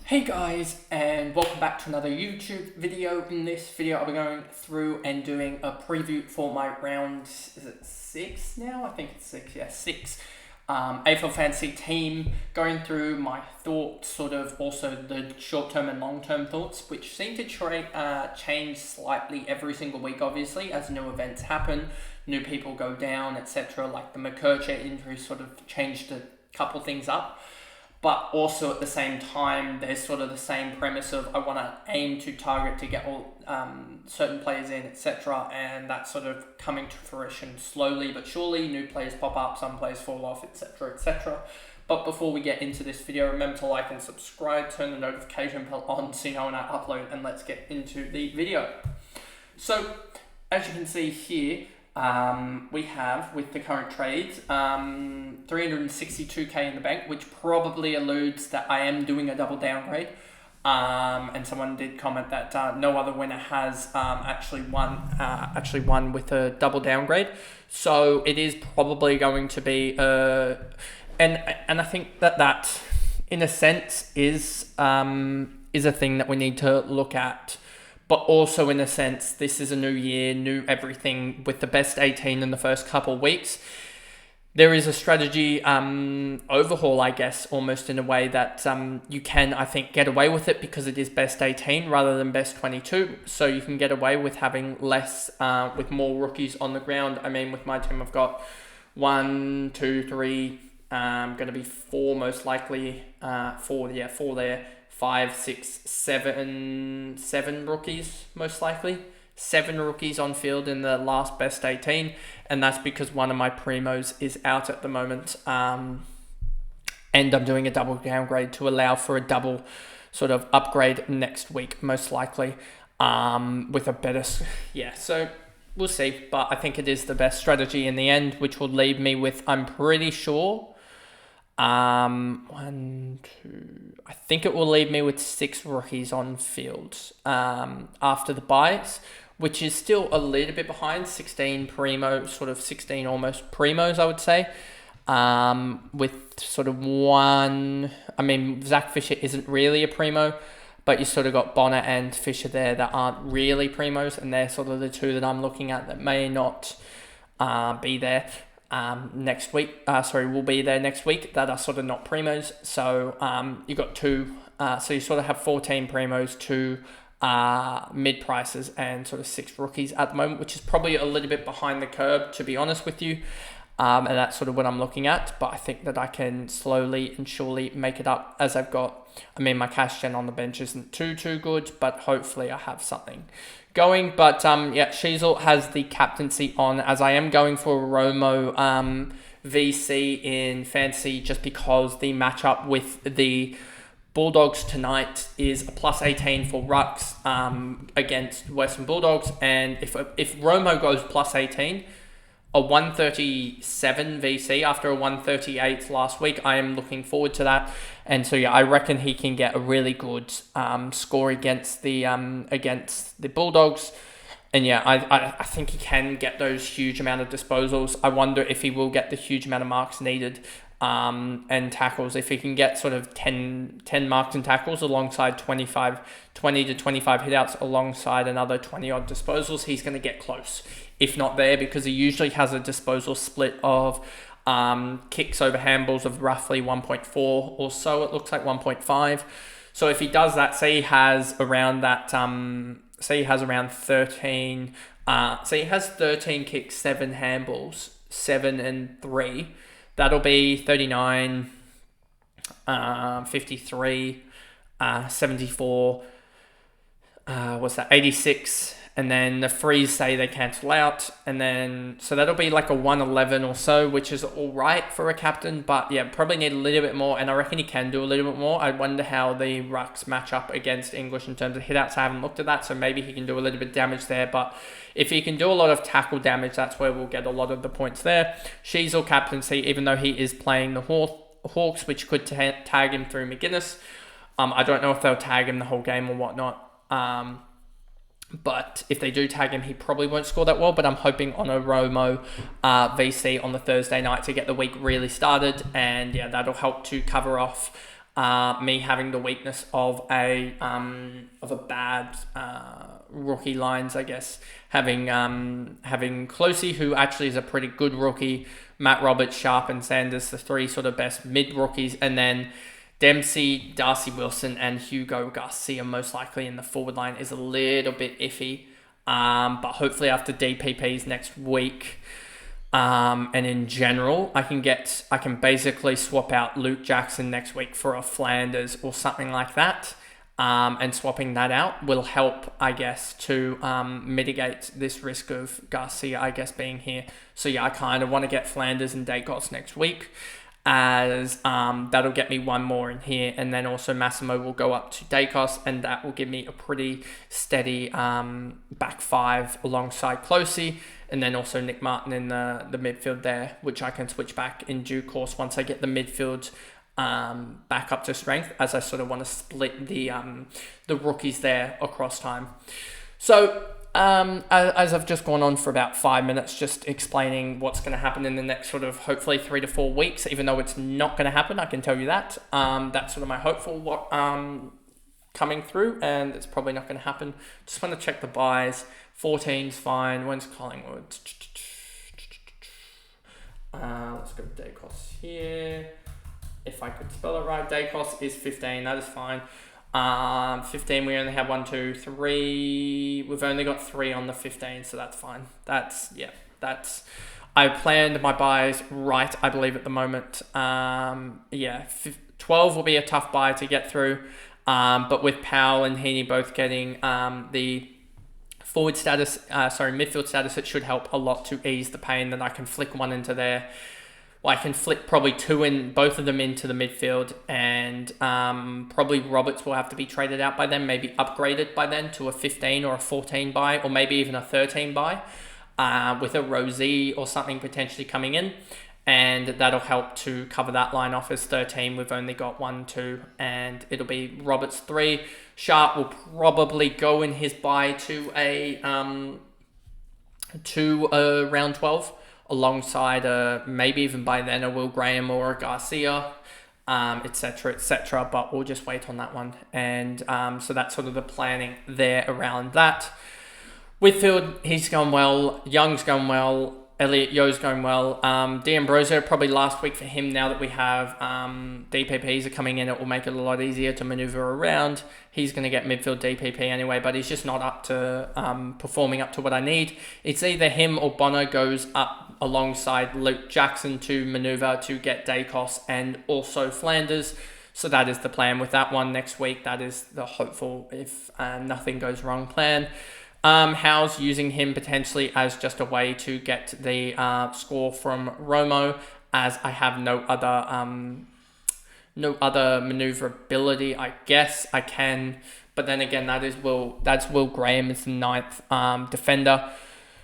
Hey guys, and welcome back to another YouTube video. In this video, I'll be going through and doing a preview for my round, is it 6 now? I think it's 6, yeah, 6. AFL Fantasy team, going through my thoughts, sort of also the short-term and long-term thoughts, which seem to change slightly every single week, obviously, as new events happen, new people go down, etc. Like the McKercher injury sort of changed a couple things up. But also at the same time, there's sort of the same premise of I want to aim to target to get all certain players in, etc. And that's sort of coming to fruition slowly but surely. New players pop up, some players fall off, etc., etc. But before we get into this video, remember to like and subscribe, turn the notification bell on so you know when I upload, and let's get into the video. So, as you can see here, we have, with the current trades, 362k in the bank, which probably alludes that I am doing a double downgrade. And someone did comment that no other winner has actually won with a double downgrade. So it is probably going to be and I think that in a sense is a thing that we need to look at. But also, in a sense, this is a new year, new everything, with the best 18 in the first couple of weeks. There is a strategy overhaul, I guess, almost in a way that you can, I think, get away with it because it is best 18 rather than best 22. So you can get away with having less, with more rookies on the ground. I mean, with my team, I've got 1, 2, 3, going to be 4 most likely, 4 there. 5, 6, 7 rookies, most likely. 7 rookies on field in the last best 18, and that's because one of my primos is out at the moment. And I'm doing a double downgrade to allow for a double sort of upgrade next week, most likely, with a better... Yeah, so we'll see, but I think it is the best strategy in the end, which will leave me with, I'm pretty sure... I think it will leave me with 6 rookies on field after the buys, which is still a little bit behind 16 primo, sort of 16 almost primos, I would say. With sort of one, I mean, Zach Fisher isn't really a primo, but you sort of got Bonner and Fisher there that aren't really primos, and they're sort of the 2 that I'm looking at that may not be there. Next week, will be there next week, that are sort of not primos. So you got 2, so you sort of have 14 primos, 2 mid prices, and sort of 6 rookies at the moment, which is probably a little bit behind the curve, to be honest with you. And that's sort of what I'm looking at, but I think that I can slowly and surely make it up as I've got. I mean, my cash gen on the bench isn't too good, but hopefully I have something going. But yeah, Sheasel has the captaincy on, as I am going for a Romo VC in fantasy, just because the matchup with the Bulldogs tonight is a plus 18 for Rucks against Western Bulldogs, and if Romo goes plus 18, a 137 VC after a 138 last week, I am looking forward to that. And so yeah, I reckon he can get a really good score against the Bulldogs. And yeah, I think he can get those huge amount of disposals. I wonder if he will get the huge amount of marks needed and tackles. If he can get sort of 10 marks and tackles alongside 20 to 25 hitouts alongside another 20 odd disposals, he's going to get close, if not there, because he usually has a disposal split of kicks over handballs of roughly 1.4 or so. It looks like 1.5. So if he does that, say he has around 13, say he has 13 kicks, 7 handballs, 7 and 3, that'll be 39, 53, 74, 86, and then the frees say they cancel out, and then so that'll be like a 111 or so, which is all right for a captain, but yeah, probably need a little bit more, and I reckon he can do a little bit more. I wonder how the Rucks match up against English in terms of hitouts. I haven't looked at that, so maybe he can do a little bit of damage there, but if he can do a lot of tackle damage, that's where we'll get a lot of the points there. Sheasel captaincy, even though he is playing the Hawks, which could tag him through McGuinness. I don't know if they'll tag him the whole game or whatnot. But if they do tag him, he probably won't score that well. But I'm hoping on a Romo VC on the Thursday night to get the week really started. And yeah, that'll help to cover off me having the weakness of a bad rookie lines, I guess. Having Closey, who actually is a pretty good rookie, Matt Roberts, Sharp, and Sanders, the three sort of best mid rookies, and then Dempsey, Darcy Wilson, and Hugo Garcia most likely in the forward line is a little bit iffy. But hopefully after DPPs next week, and in general, I can basically swap out Luke Jackson next week for a Flanders or something like that. And swapping that out will help, I guess, to mitigate this risk of Garcia, I guess, being here. So yeah, I kind of want to get Flanders and Dacos next week, as that'll get me one more in here, and then also Massimo will go up to Dacos, and that will give me a pretty steady back five alongside Closey, and then also Nick Martin in the midfield there, which I can switch back in due course once I get the midfield back up to strength, as I sort of want to split the rookies there across time. So as I've just gone on for about 5 minutes just explaining what's going to happen in the next sort of hopefully 3 to 4 weeks, even though it's not going to happen, I can tell you that. That's sort of my hope for what coming through, and it's probably not going to happen. Just want to check the buys. 14's fine. When's Collingwood? Let's go to Dacos here. If I could spell it right, Dacos is 15. That is fine. 15, we only have 1, 2, 3. We've only got 3 on the 15, so that's fine. I planned my buys right, I believe, at the moment. 12 will be a tough buy to get through. But with Powell and Heaney both getting the midfield status, it should help a lot to ease the pain. Then I can flick one into there. Well, I can flick probably both of them into the midfield, and probably Roberts will have to be traded out by then, maybe upgraded by then to a 15 or a 14 buy, or maybe even a 13 buy, with a Rosie or something potentially coming in, and that'll help to cover that line off as 13. We've only got 1, 2, and it'll be Roberts 3. Sharp will probably go in his buy to a round 12. Alongside maybe even by then a Will Graham or a Garcia, etc. But we'll just wait on that one. And so that's sort of the planning there around that. Whitfield, he's going well. Young's going well. Elliot Yo's going well. D'Ambrosio, probably last week for him. Now that we have DPPs are coming in, it will make it a lot easier to maneuver around. He's going to get midfield DPP anyway, but he's just not up to performing up to what I need. It's either him or Bono goes up alongside Luke Jackson to maneuver to get Dacos and also Flanders. So that is the plan with that one next week. That is the hopeful, if nothing goes wrong, plan. Howe's using him potentially as just a way to get the score from Romo, as I have no other maneuverability. I guess I can, but then again, that's Will Graham is the 9th defender.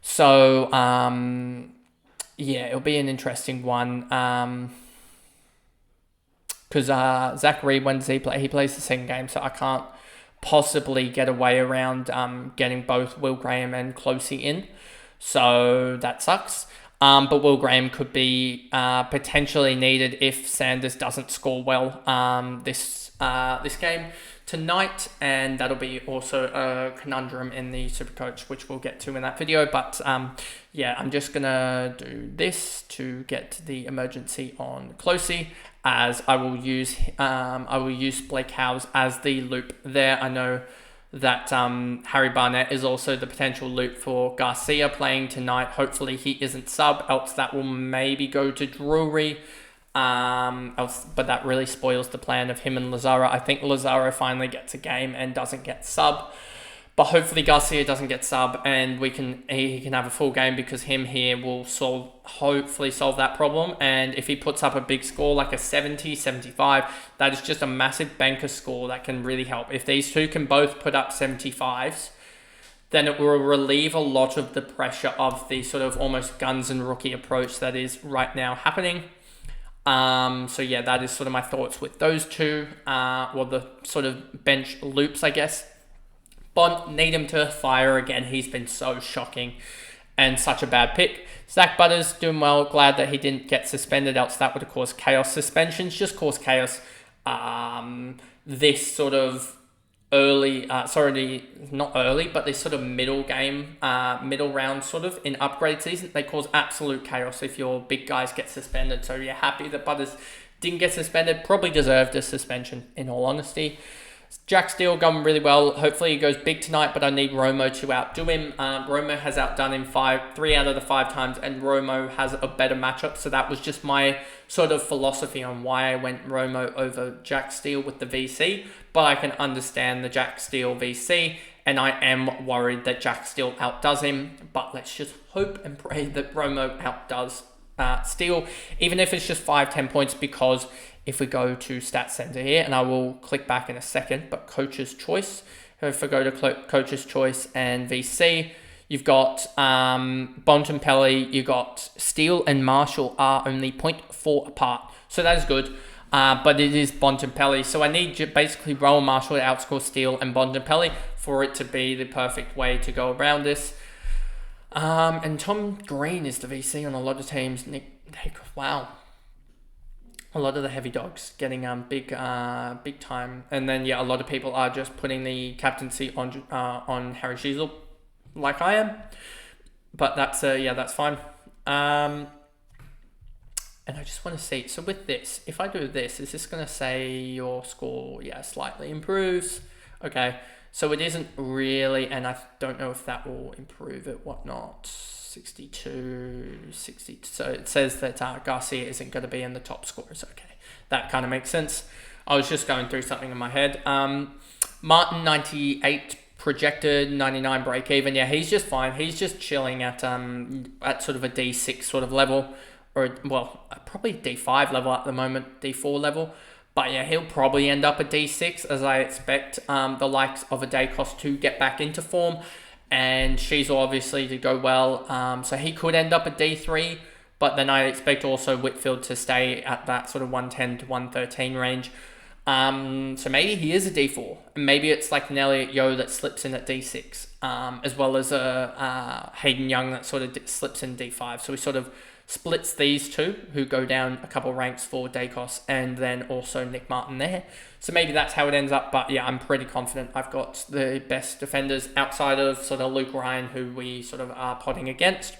So it'll be an interesting one. Because Zach Reed, when does he play? He plays the second game, so I can't possibly get away around getting both Will Graham and Closey in. So that sucks. But Will Graham could be potentially needed if Sanders doesn't score well this game tonight, and that'll be also a conundrum in the Supercoach, which we'll get to in that video. But I'm just gonna do this to get the emergency on Closey, as I will use Blake Howes as the loop there. I know that Harry Barnett is also the potential loop for Garcia playing tonight. Hopefully he isn't sub, else that will maybe go to Drury. But that really spoils the plan of him and Lazaro. I think Lazaro finally gets a game and doesn't get sub. But hopefully Garcia doesn't get sub, and he can have a full game, because him here will hopefully solve that problem. And if he puts up a big score like a 70, 75, that is just a massive banker score that can really help. If these two can both put up 75s, then it will relieve a lot of the pressure of the sort of almost guns and rookie approach that is right now happening. That is sort of my thoughts with those two. The sort of bench loops, I guess. Bond, need him to fire again. He's been so shocking and such a bad pick. Zach Butters doing well. Glad that he didn't get suspended, else that would have caused chaos. Suspensions just cause chaos. this sort of early, not early, but this sort of middle game, middle round sort of in upgrade season, they cause absolute chaos if your big guys get suspended. So you're happy that Butters didn't get suspended, probably deserved a suspension in all honesty. Jack Steele going really well. Hopefully he goes big tonight, but I need Romo to outdo him. Romo has outdone him 3 out of the 5 times, and Romo has a better matchup. So that was just my sort of philosophy on why I went Romo over Jack Steele with the VC. But I can understand the Jack Steele VC, and I am worried that Jack Steele outdoes him. But let's just hope and pray that Romo outdoes Steele, even if it's just 5-10 points, because if we go to Stats Center here, and I will click back in a second, but Coach's Choice, if I go to Coach's Choice and VC, you've got Bontempelli, you've got Steele and Marshall are only 0.4 apart. So that is good, but it is Bontempelli. So I need basically Rowan Marshall to outscore Steele and Bontempelli for it to be the perfect way to go around this. And Tom Green is the VC on a lot of teams. Wow. A lot of the heavy dogs getting big time, and then a lot of people are just putting the captaincy on Harry Sheasel, like I am, but that's fine. And I just want to see. So with this, if I do this, is this going to say your score? Yeah, slightly improves. Okay, so it isn't really, and I don't know if that will improve it. Whatnot. 62, 60. So it says that Garcia isn't going to be in the top scorers. Okay, that kind of makes sense. I was just going through something in my head. Martin, 98 projected, 99 break even. Yeah, he's just fine. He's just chilling at sort of a D6 sort of level, or probably D5 level at the moment, D4 level. But yeah, he'll probably end up at D6 as I expect the likes of a Dacos to get back into form. And Sheasel obviously to go well, so he could end up at D3, but then I expect also Whitfield to stay at that sort of 110 to 113 range. So maybe he is a D4, and maybe it's like an Elliot Yeo that slips in at D6, as well as a Hayden Young that sort of slips in D5. So he sort of splits these two, who go down a couple ranks for Dacos, and then also Nick Martin there. So maybe that's how it ends up. But yeah, I'm pretty confident I've got the best defenders outside of sort of Luke Ryan, who we sort of are potting against.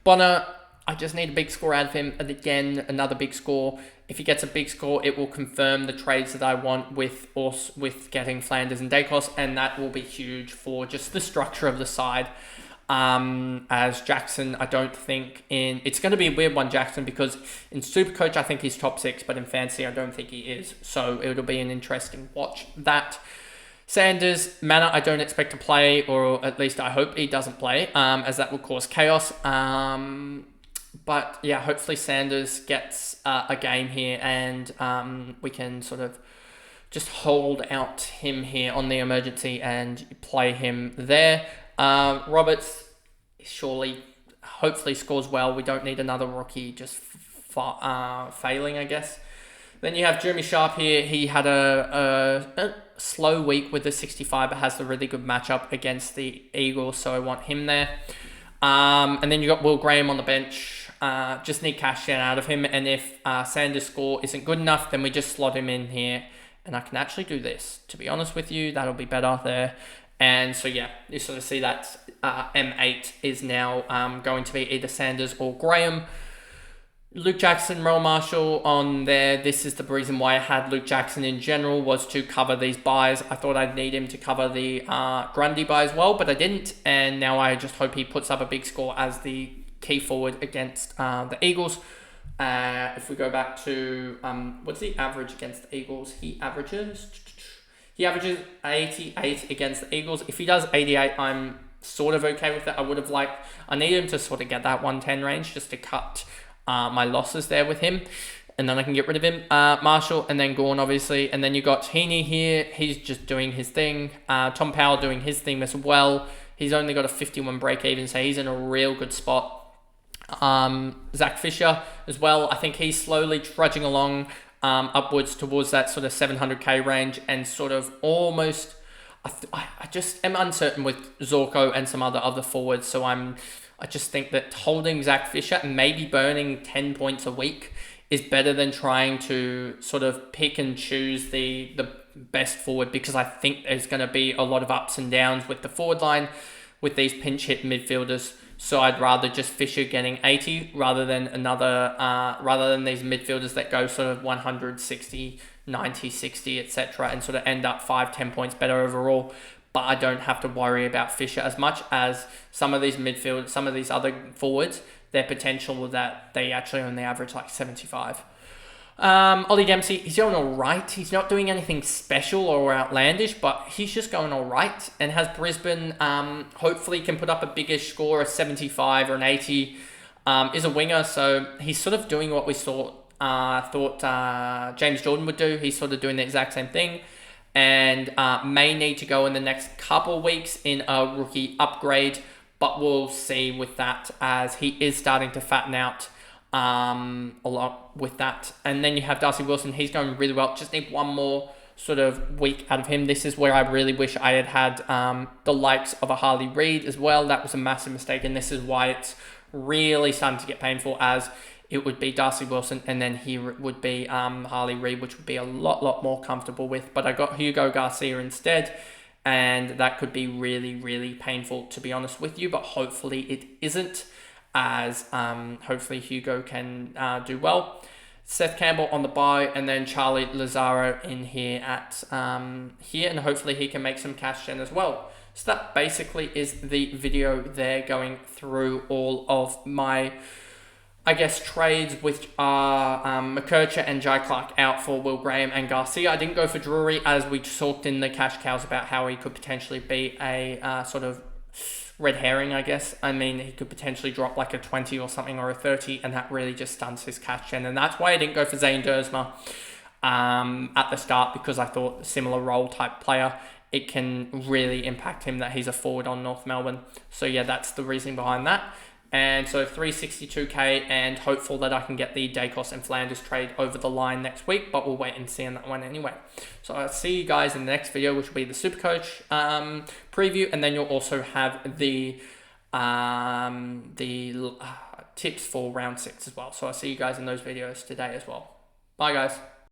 Bonner, I just need a big score out of him. And again, another big score. If he gets a big score, it will confirm the trades that I want with getting Flanders and Dacos, and that will be huge for just the structure of the side. As Jackson, I don't think it's going to be a weird one, Jackson, because in Supercoach, I think he's top 6, but in Fantasy, I don't think he is. So it'll be an interesting watch. That Sanders, Manor, I don't expect to play, or at least I hope he doesn't play, as that will cause chaos. But yeah, hopefully Sanders gets a game here, and we can sort of just hold out him here on the emergency and play him there. Roberts hopefully scores well. We don't need another rookie just failing, I guess. Then you have Jeremy Sharp here. He had a slow week with the 65, but has the really good matchup against the Eagles, so I want him there. And then you got Will Graham on the bench. Just need cash in out of him, and if Sanders' score isn't good enough, then we just slot him in here, and I can actually do this. To be honest with you, that'll be better there. And so, yeah, you sort of see that M8 is now going to be either Sanders or Graham. Luke Jackson, Roll Marshall on there. This is the reason why I had Luke Jackson in general, was to cover these buys. I thought I'd need him to cover the Grundy buy as well, but I didn't. And now I just hope he puts up a big score as the key forward against the Eagles. If we go back to, what's the average against the Eagles? He averages 88 against the Eagles. If he does 88, I'm sort of okay with that. I need him to sort of get that 110 range just to cut my losses there with him, and then I can get rid of him. Marshall, and then Gawn, obviously. And then you got Heaney here. He's just doing his thing. Tom Powell doing his thing as well. He's only got a 51 break even, so he's in a real good spot. Zach Fisher as well. I think he's slowly trudging along upwards towards that sort of 700k range, and sort of almost, I just am uncertain with Zorko and some other forwards. So I just think that holding Zach Fisher and maybe burning 10 points a week is better than trying to sort of pick and choose the best forward, because I think there's going to be a lot of ups and downs with the forward line with these pinch hit midfielders. So I'd rather just Fisher getting 80 rather than rather than these midfielders that go sort of 160, 90, 60, etc., and sort of end up 5-10 points better overall. But I don't have to worry about Fisher as much as some of these other forwards. Their potential that they actually only average like 75. Ollie Dempsey, he's going all right. He's not doing anything special or outlandish, but he's just going all right. And has Brisbane, hopefully can put up a biggish score, a 75 or an 80. Is a winger, so he's sort of doing what we thought James Jordan would do. He's sort of doing the exact same thing. And may need to go in the next couple weeks in a rookie upgrade, but we'll see with that as he is starting to fatten out a lot with that. And then you have Darcy Wilson. He's going really well. Just need one more sort of week out of him. This is where I really wish I had the likes of a Harley Reid as well. That was a massive mistake, and this is why it's really starting to get painful, as it would be Darcy Wilson and then he would be Harley Reid, which would be a lot more comfortable with. But I got Hugo Garcia instead, and that could be really, really painful, to be honest with you. But hopefully it isn't, as hopefully Hugo can do well. Seth Campbell on the bye, and then Charlie Lazaro in here at here, and hopefully he can make some cash gen as well. So that basically is the video there, going through all of my, I guess, trades, which are McKercher and Jai Clark out for Will Graham and Garcia. I didn't go for Drury, as we talked in the cash cows about how he could potentially be a sort of red herring, I guess. I mean, he could potentially drop like a 20 or something, or a 30, and that really just stunts his cash gen. And that's why I didn't go for Zane Dersma at the start, because I thought similar role type player, it can really impact him that he's a forward on North Melbourne. So yeah, that's the reason behind that. And so 362k, and hopeful that I can get the Dacos and Flanders trade over the line next week, but we'll wait and see on that one anyway. So I'll see you guys in the next video, which will be the Supercoach preview, and then you'll also have the tips for round 6 as well. So I'll see you guys in those videos today as well. Bye guys.